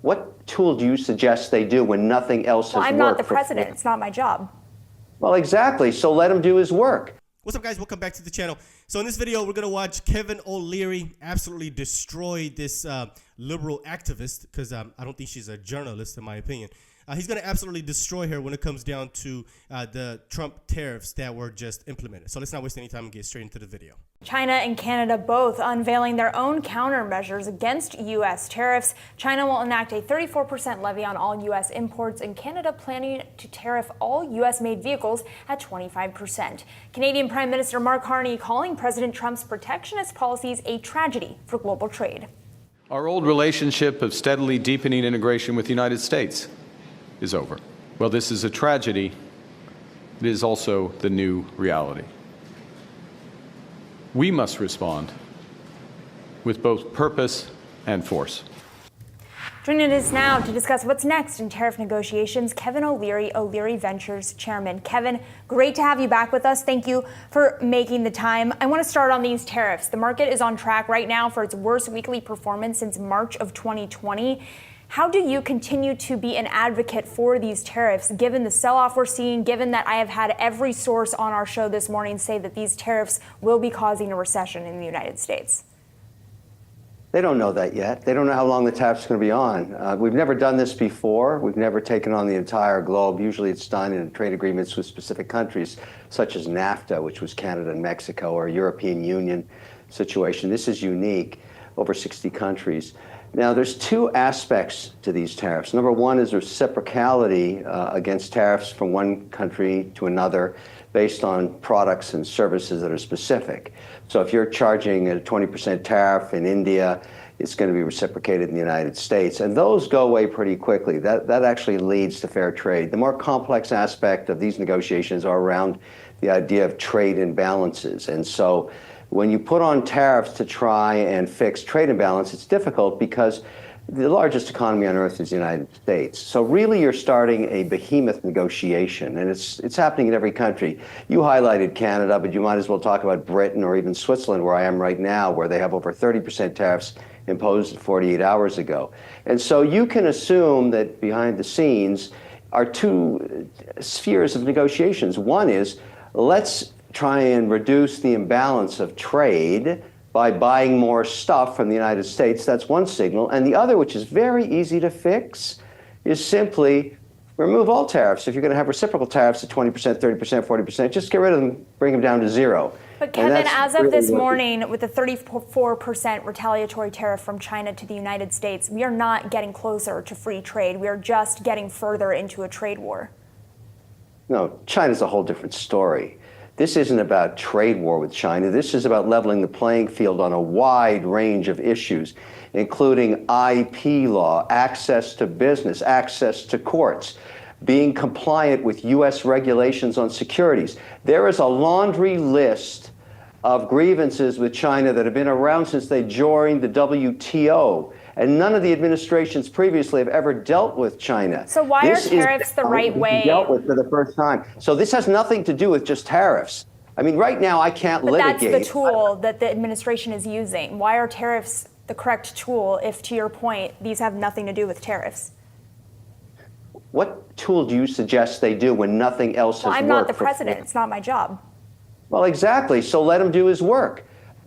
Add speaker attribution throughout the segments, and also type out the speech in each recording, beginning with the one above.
Speaker 1: What tool do you suggest they do when nothing else has worked?
Speaker 2: I'm not the president. It's not my job.
Speaker 1: Well, exactly. So let him do his work.
Speaker 3: What's up, guys? Welcome back to the channel. So in this video, we're going to watch Kevin O'Leary absolutely destroy this liberal activist, because I don't think she's a journalist, in my opinion. He's going to absolutely destroy her when it comes down to the Trump tariffs that were just implemented. So let's not waste any time and get straight into the video.
Speaker 2: China and Canada both unveiling their own countermeasures against U.S. tariffs. China will enact a 34% levy on all U.S. imports, and Canada planning to tariff all U.S.-made vehicles at 25%. Canadian Prime Minister Mark Carney calling President Trump's protectionist policies a tragedy for global trade.
Speaker 4: Our old relationship of steadily deepening integration with the United States is over. Well, this is a tragedy. It is also the new reality. We must respond with both purpose and force.
Speaker 2: Joining us now to discuss what's next in tariff negotiations, Kevin O'Leary, O'Leary Ventures Chairman. Kevin, great to have you back with us. Thank you for making the time. I want to start on these tariffs. The market is on track right now for its worst weekly performance since March of 2020. How do you continue to be an advocate for these tariffs, given the sell-off we're seeing, given that I have had every source on our show this morning say that these tariffs will be causing a recession in the United States?
Speaker 1: They don't know that yet. They don't know how long the tariff's going to be on. We've never done this before. We've never taken on the entire globe. Usually it's done in trade agreements with specific countries, such as NAFTA, which was Canada and Mexico, or a European Union situation. This is unique, over 60 countries. Now, there's two aspects to these tariffs. Number one is reciprocality against tariffs from one country to another based on products and services that are specific. So if you're charging a 20% tariff in India, it's going to be reciprocated in the United States. And those go away pretty quickly. That actually leads to fair trade. The more complex aspect of these negotiations are around the idea of trade imbalances. And so when you put on tariffs to try and fix trade imbalance, it's difficult because the largest economy on earth is the United States. So really you're starting a behemoth negotiation, and it's happening in every country. You highlighted Canada, but you might as well talk about Britain or even Switzerland, where I am right now, where they have over 30% tariffs imposed 48 hours ago. And so you can assume that behind the scenes are two spheres of negotiations. One is, let's try and reduce the imbalance of trade by buying more stuff from the United States. That's one signal. And the other, which is very easy to fix, is simply remove all tariffs. If you're going to have reciprocal tariffs at 20%, 30%, 40%, just get rid of them, bring them down to zero.
Speaker 2: But Kevin, as of this morning, with the 34% retaliatory tariff from China to the United States, we are not getting closer to free trade. We are just getting further into a trade war.
Speaker 1: No, China's a whole different story. This isn't about trade war with China. This is about leveling the playing field on a wide range of issues, including IP law, access to business, access to courts, being compliant with U.S. regulations on securities. There is a laundry list of grievances with China that have been around since they joined the WTO. And none of the administrations previously have ever dealt with China.
Speaker 2: So why are tariffs the right way?
Speaker 1: Dealt with for the first time. So this has nothing to do with just tariffs. I mean, right now I can't litigate.
Speaker 2: But that's the tool that the administration is using. Why are tariffs the correct tool if, to your point, these have nothing to do with tariffs?
Speaker 1: What tool do you suggest they do when nothing else has worked?
Speaker 2: I'm not the president. It's not my job.
Speaker 1: Well, exactly. So let him do his work.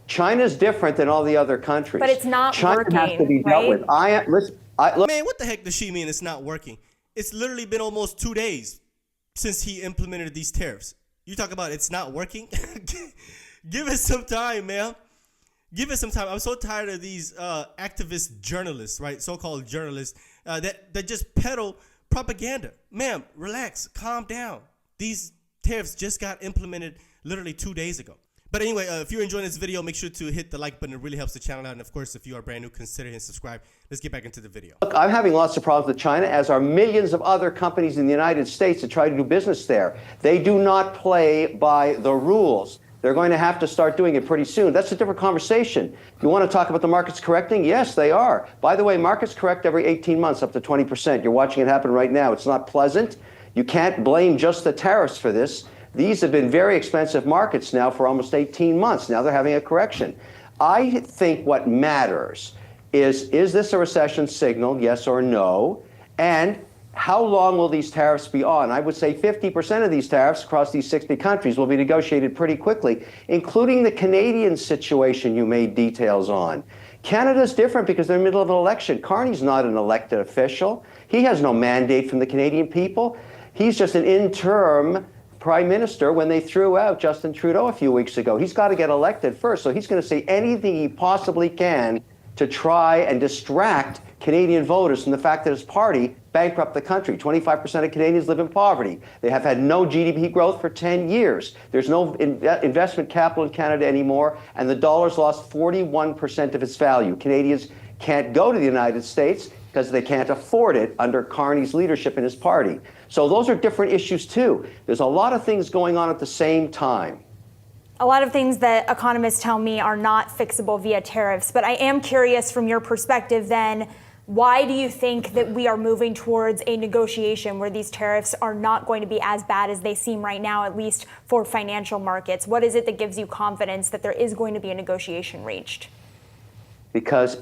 Speaker 1: China's different than all the other countries.
Speaker 2: But it's not
Speaker 1: China
Speaker 2: working,
Speaker 1: has to be dealt with.
Speaker 3: Look, man, what the heck does she mean it's not working? It's literally been almost 2 days since he implemented these tariffs. You talk about it's not working? Give it some time, man. Give it some time. I'm so tired of these activist journalists, right? So-called journalists that just peddle propaganda. Ma'am, relax, calm down. These tariffs just got implemented literally 2 days ago. But anyway, if you're enjoying this video, make sure to hit the like button. It really helps the channel out. And of course, if you are brand new, consider hitting subscribe. Let's get back into the video.
Speaker 1: Look, I'm having lots of problems with China, as are millions of other companies in the United States that try to do business there. They do not play by the rules. They're going to have to start doing it pretty soon. That's a different conversation. You want to talk about the markets correcting? Yes, they are. By the way, markets correct every 18 months, up to 20%. You're watching it happen right now. It's not pleasant. You can't blame just the tariffs for this. These have been very expensive markets now for almost 18 months. Now they're having a correction. I think what matters is this a recession signal, yes or no? And how long will these tariffs be on? I would say 50% of these tariffs across these 60 countries will be negotiated pretty quickly, including the Canadian situation you made details on. Canada's different because they're in the middle of an election. Carney's not an elected official. He has no mandate from the Canadian people. He's just an interim prime minister when they threw out Justin Trudeau a few weeks ago. He's got to get elected first, so he's going to say anything he possibly can to try and distract Canadian voters from the fact that his party bankrupt the country. 25% of Canadians live in poverty. They have had no GDP growth for 10 years. There's no investment capital in Canada anymore, and the dollar's lost 41% of its value. Canadians can't go to the United States because they can't afford it under Carney's leadership in his party. So those are different issues too. There's a lot of things going on at the same time.
Speaker 2: A lot of things that economists tell me are not fixable via tariffs, but I am curious from your perspective then, why do you think that we are moving towards a negotiation where these tariffs are not going to be as bad as they seem right now, at least for financial markets? What is it that gives you confidence that there is going to be a negotiation reached?
Speaker 1: Because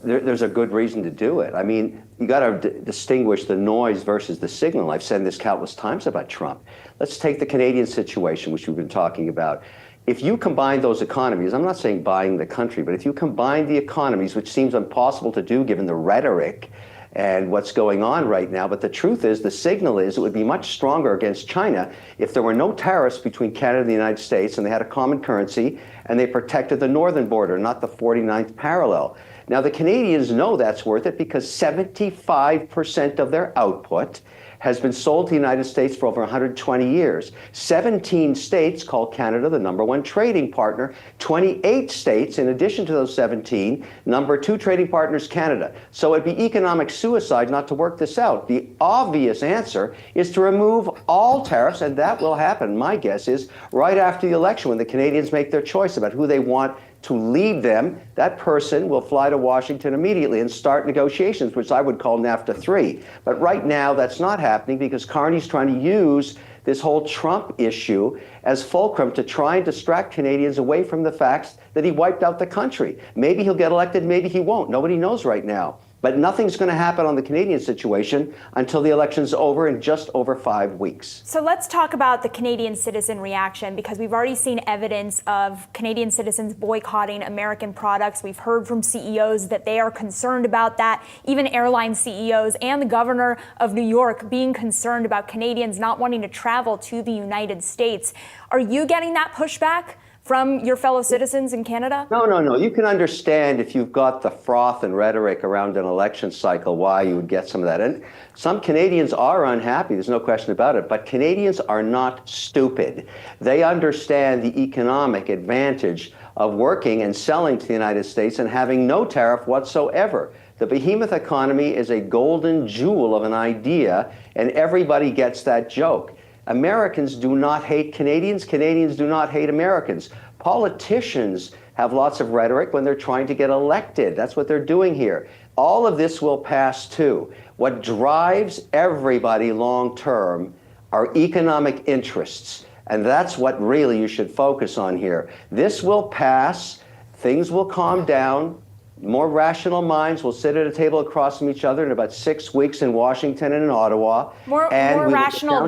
Speaker 1: there's a good reason to do it. I mean, you got to distinguish the noise versus the signal. I've said this countless times about Trump. Let's take the Canadian situation, which we've been talking about. If you combine those economies, I'm not saying buying the country, but if you combine the economies, which seems impossible to do given the rhetoric and what's going on right now, but the truth is, the signal is it would be much stronger against China if there were no tariffs between Canada and the United States and they had a common currency and they protected the northern border, not the 49th parallel. Now, the Canadians know that's worth it because 75% of their output has been sold to the United States for over 120 years. 17 states call Canada the #1 trading partner. 28 states, in addition to those 17, #2 trading partners Canada. So it'd be economic suicide not to work this out. The obvious answer is to remove all tariffs, and that will happen, my guess is, right after the election when the Canadians make their choice about who they want to lead them. That person will fly to Washington immediately and start negotiations, which I would call NAFTA 3. But right now, that's not happening because Carney's trying to use this whole Trump issue as fulcrum to try and distract Canadians away from the facts that he wiped out the country. Maybe he'll get elected, maybe he won't. Nobody knows right now. But nothing's going to happen on the Canadian situation until the election's over in just over 5 weeks.
Speaker 2: So let's talk about the Canadian citizen reaction, because we've already seen evidence of Canadian citizens boycotting American products. We've heard from CEOs that they are concerned about that, even airline CEOs and the governor of New York being concerned about Canadians not wanting to travel to the United States. Are you getting that pushback from your fellow citizens in Canada?
Speaker 1: No. You can understand if you've got the froth and rhetoric around an election cycle why you would get some of that. And some Canadians are unhappy, there's no question about it, but Canadians are not stupid. They understand the economic advantage of working and selling to the United States and having no tariff whatsoever. The behemoth economy is a golden jewel of an idea, and everybody gets that joke. Americans do not hate Canadians. Canadians do not hate Americans. Politicians have lots of rhetoric when they're trying to get elected. That's what they're doing here. All of this will pass too. What drives everybody long term are economic interests. And that's what really you should focus on here. This will pass. Things will calm down. More rational minds will sit at a table across from each other in about 6 weeks in Washington and in Ottawa.
Speaker 2: More rational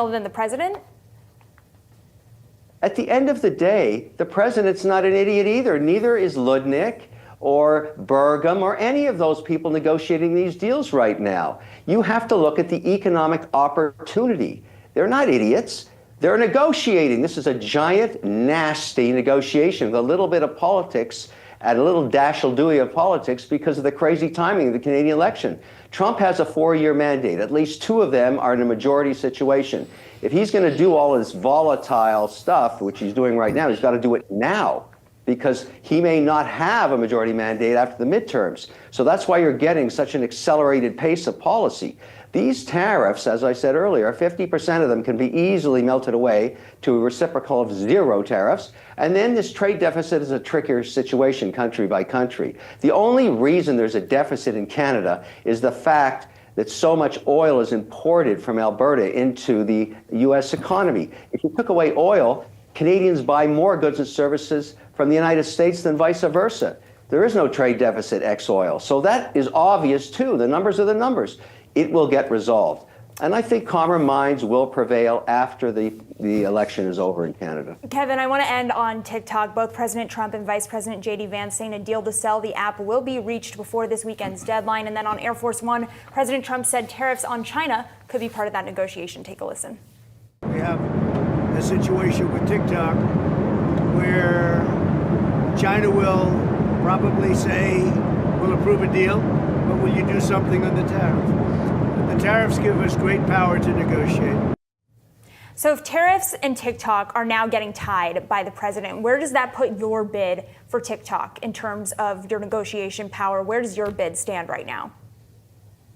Speaker 2: than the president?
Speaker 1: At the end of the day, the president's not an idiot either. Neither is Ludnick or Burgum or any of those people negotiating these deals right now. You have to look at the economic opportunity. They're not idiots. They're negotiating. This is a giant, nasty negotiation with a little bit of politics and a little dash-will-do-y of politics because of the crazy timing of the Canadian election. Trump has a 4-year mandate. At least 2 of them are in a majority situation. If he's going to do all this volatile stuff, which he's doing right now, he's got to do it now because he may not have a majority mandate after the midterms. So that's why you're getting such an accelerated pace of policy. These tariffs, as I said earlier, 50% of them can be easily melted away to a reciprocal of 0 tariffs. And then this trade deficit is a trickier situation country by country. The only reason there's a deficit in Canada is the fact that so much oil is imported from Alberta into the U.S. economy. If you took away oil, Canadians buy more goods and services from the United States than vice versa. There is no trade deficit ex oil. So that is obvious too. The numbers are the numbers. It will get resolved. And I think calmer minds will prevail after the election is over in Canada.
Speaker 2: Kevin, I want to end on TikTok. Both President Trump and Vice President J.D. Vance saying a deal to sell the app will be reached before this weekend's deadline. And then on Air Force One, President Trump said tariffs on China could be part of that negotiation. Take a listen.
Speaker 5: We have a situation with TikTok where China will probably say, we'll approve a deal, but will you do something on the tariff? The tariffs give us great power to negotiate.
Speaker 2: So if tariffs and TikTok are now getting tied by the president, where does that put your bid for TikTok in terms of your negotiation power? Where does your bid stand right now?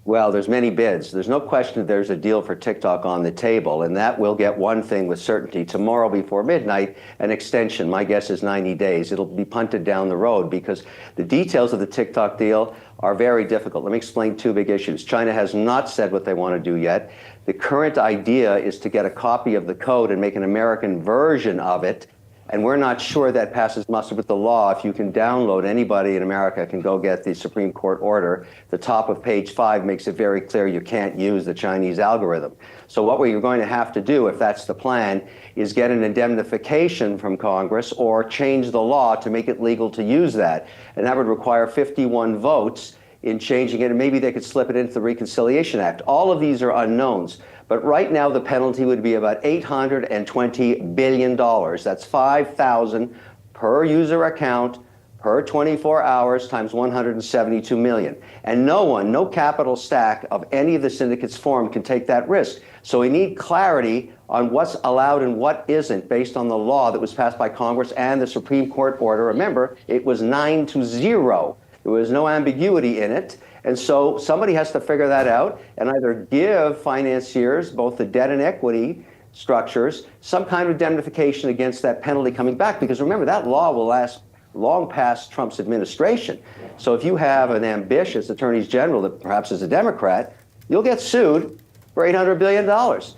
Speaker 1: Well, there's many bids. There's no question that there's a deal for TikTok on the table, and that will get one thing with certainty. Tomorrow before midnight, an extension. My guess is 90 days. It'll be punted down the road because the details of the TikTok deal are very difficult. Let me explain two big issues. China has not said what they want to do yet. The current idea is to get a copy of the code and make an American version of it. And we're not sure that passes muster with the law. If you can download, anybody in America can go get the Supreme Court order. The top of page 5 makes it very clear you can't use the Chinese algorithm. So what we're going to have to do, if that's the plan, is get an indemnification from Congress or change the law to make it legal to use that. And that would require 51 votes in changing it, and maybe they could slip it into the Reconciliation Act. All of these are unknowns. But right now, the penalty would be about $820 billion. That's $5,000 per user account per 24 hours times 172 million. And no one, no capital stack of any of the syndicates formed can take that risk. So we need clarity on what's allowed and what isn't based on the law that was passed by Congress and the Supreme Court order. Remember, it was 9-0. There was no ambiguity in it. And so somebody has to figure that out and either give financiers, both the debt and equity structures, some kind of indemnification against that penalty coming back. Because remember, that law will last long past Trump's administration. So if you have an ambitious attorney general that perhaps is a Democrat, you'll get sued for $800 billion.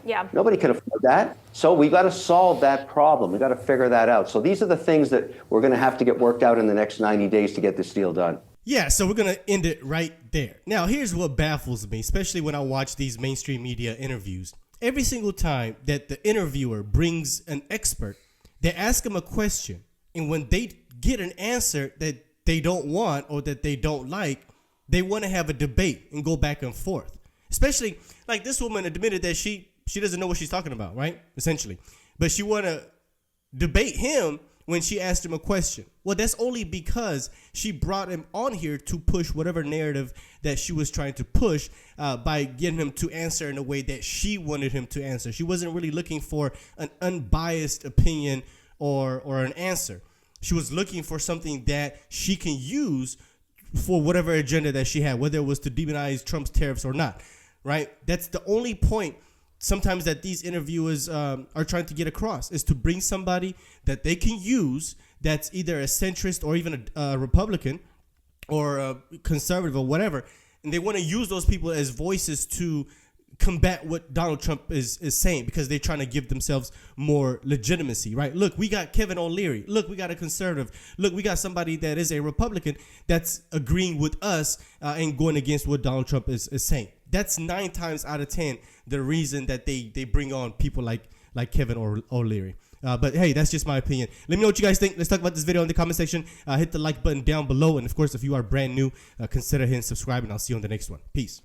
Speaker 2: Yeah.
Speaker 1: Nobody can afford that. So we got to solve that problem. We got to figure that out. So these are the things that we're going to have to get worked out in the next 90 days to get this deal done.
Speaker 3: Yeah, so we're going to end it right there. Now, here's what baffles me, especially when I watch these mainstream media interviews. Every single time that the interviewer brings an expert, they ask them a question, and when they get an answer that they don't want or that they don't like, they want to have a debate and go back and forth. Especially, like this woman admitted that she doesn't know what she's talking about, right? Essentially. But she want to debate him when she asked him a question. Well, that's only because she brought him on here to push whatever narrative that she was trying to push by getting him to answer in a way that she wanted him to answer. She wasn't really looking for an unbiased opinion or an answer. She was looking for something that she can use for whatever agenda that she had, whether it was to demonize Trump's tariffs or not, right? That's the only point sometimes that these interviewers are trying to get across, is to bring somebody that they can use that's either a centrist or even a Republican or a conservative or whatever. And they want to use those people as voices to combat what Donald Trump is saying, because they're trying to give themselves more legitimacy, right? Look, we got Kevin O'Leary. Look, we got a conservative. Look, we got somebody that is a Republican that's agreeing with us and going against what Donald Trump is saying. That's 9 times out of 10 the reason that they bring on people like Kevin O'Leary. But hey, that's just my opinion. Let me know what you guys think. Let's talk about this video in the comment section. Hit the like button down below. And of course, if you are brand new, consider hitting subscribe, and I'll see you on the next one. Peace.